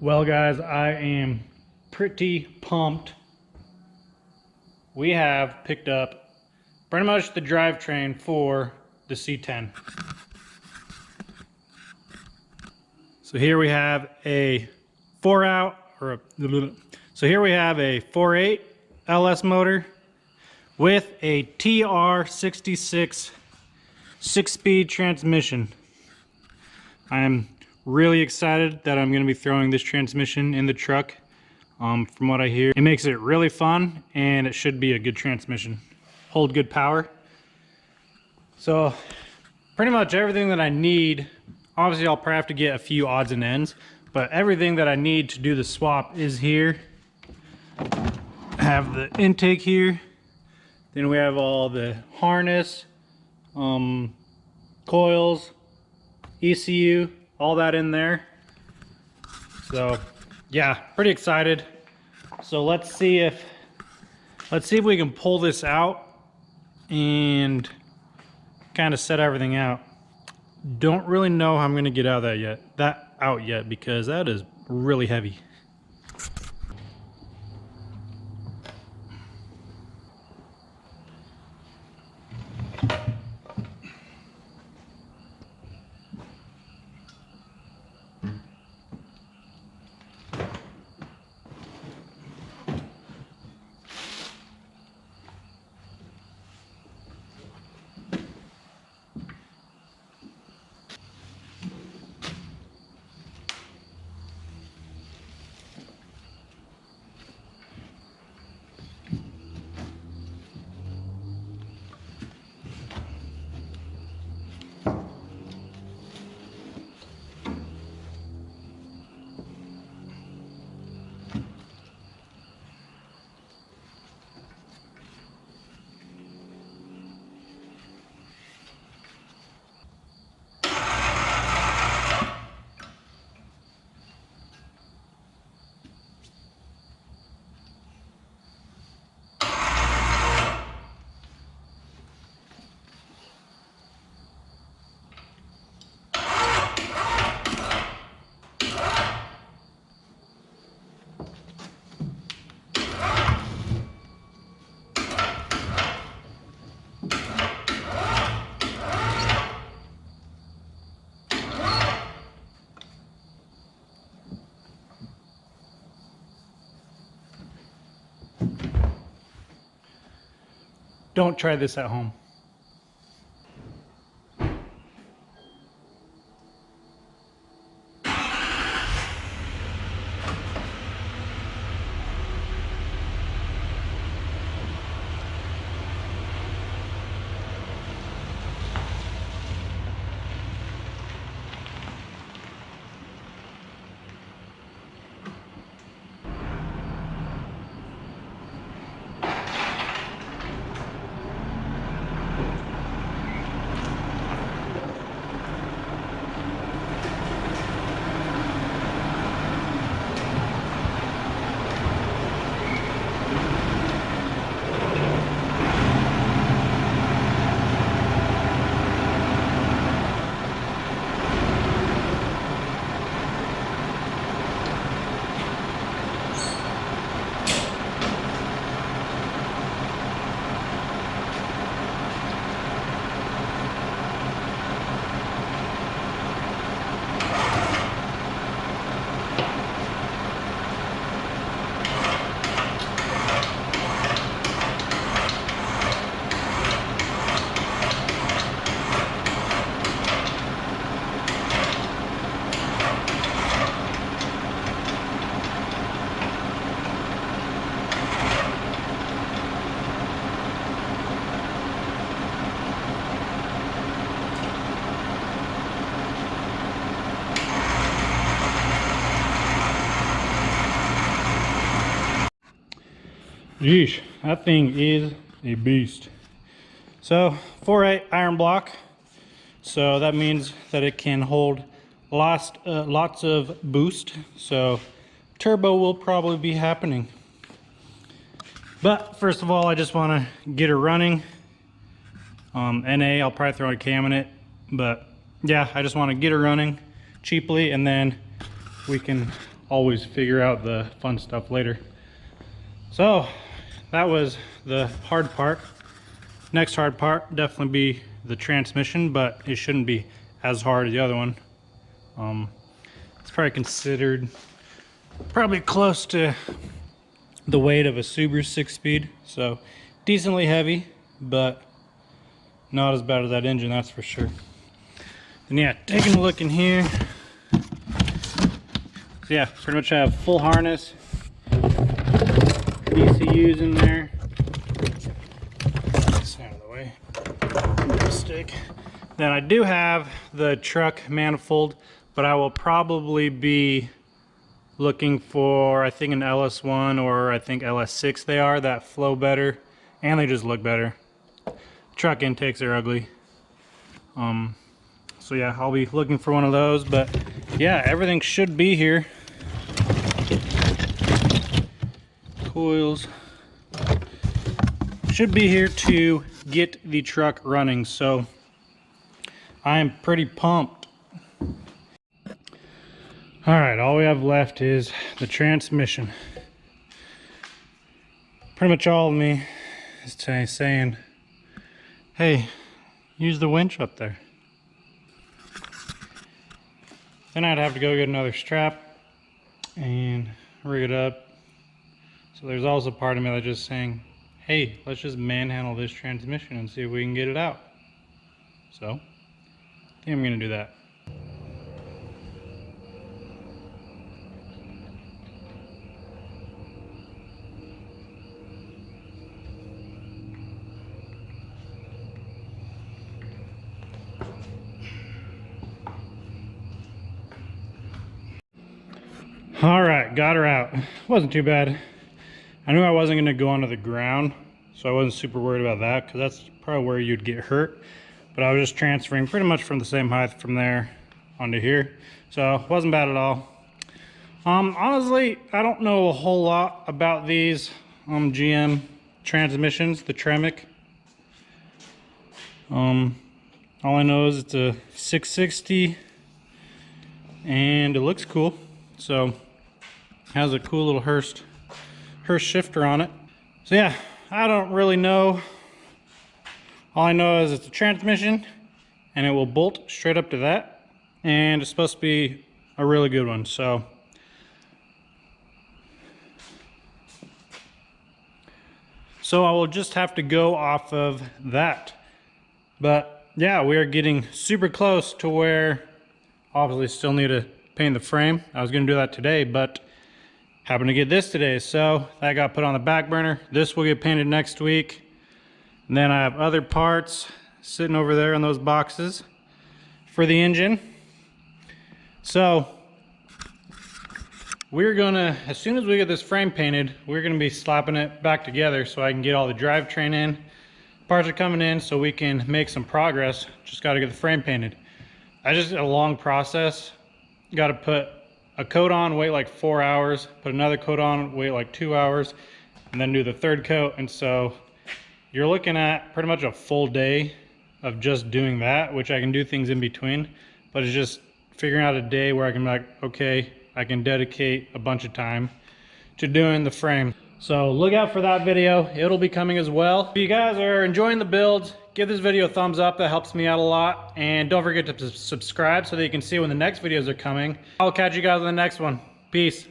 Well guys, I am pretty pumped. We have picked up pretty much the drivetrain for the C10. So here we have a 4.8 LS motor with a TR66 6-speed transmission. I am really excited that I'm going to be throwing this transmission in the truck. From what I hear, it makes it really fun and it should be a good transmission. Hold good power. So pretty much everything that I need, obviously I'll probably have to get a few odds and ends, but everything that I need to do the swap is here. I have the intake here. Then we have all the harness, coils, ECU, all that in there. So yeah, pretty excited. So let's see if we can pull this out and kind of set everything out. Don't really know how I'm going to get out of that yet because that is really heavy. Don't try this at home. Yeesh, that thing is a beast. So 4.8 iron block, so that means that it can hold lots of boost, so turbo will probably be happening. But first of all, I just want to get her running. NA, I'll probably throw a cam in it, but yeah, I just want to get her running cheaply, and then we can always figure out the fun stuff later. So that was the hard part. Next hard part definitely be the transmission, but it shouldn't be as hard as the other one. It's probably considered probably close to the weight of a Subaru 6-speed, so decently heavy, but not as bad as that engine, that's for sure. And yeah, taking a look in here. So yeah, pretty much have full harness, ECUs in there. This out of the way. Stick. Then I do have the truck manifold, but I will probably be looking for, I think, an LS1 or I think LS6 they are, that flow better and they just look better. Truck intakes are ugly. So yeah, I'll be looking for one of those, but yeah, everything should be here. Coils should be here to get the truck running, so I'm pretty pumped. All right, all we have left is the transmission. Pretty much all of me is saying, hey, use the winch up there. Then I'd have to go get another strap and rig it up. So there's also part of me that's just saying, hey, let's just manhandle this transmission and see if we can get it out. So I think I'm gonna do that. All right, got her out. Wasn't too bad. I knew I wasn't going to go onto the ground, so I wasn't super worried about that, because that's probably where you'd get hurt. But I was just transferring pretty much from the same height from there onto here, so wasn't bad at all. Honestly, I don't know a whole lot about these GM transmissions, the Tremec. All I know is it's a 660, and it looks cool. So has a cool little Hurst shifter on it. So yeah, I don't really know. All I know is it's a transmission and it will bolt straight up to that, and it's supposed to be a really good one. So I will just have to go off of that. But yeah, we are getting super close to where obviously still need to paint the frame. I was going to do that today, but happened to get this today, so that got put on the back burner. This will get painted next week. And then I have other parts sitting over there in those boxes for the engine. So we're gonna, as soon as we get this frame painted, we're gonna be slapping it back together so I can get all the drivetrain in. Parts are coming in so we can make some progress. Just got to get the frame painted. I just a long process. Got to put a coat on, wait like 4 hours, put another coat on, wait like 2 hours, and then do the third coat. And so you're looking at pretty much a full day of just doing that, which I can do things in between, but it's just figuring out a day where I can be like, okay, I can dedicate a bunch of time to doing the frame. So look out for that video. It'll be coming as well. If you guys are enjoying the builds, give this video a thumbs up. That helps me out a lot. And don't forget to subscribe so that you can see when the next videos are coming. I'll catch you guys on the next one. Peace.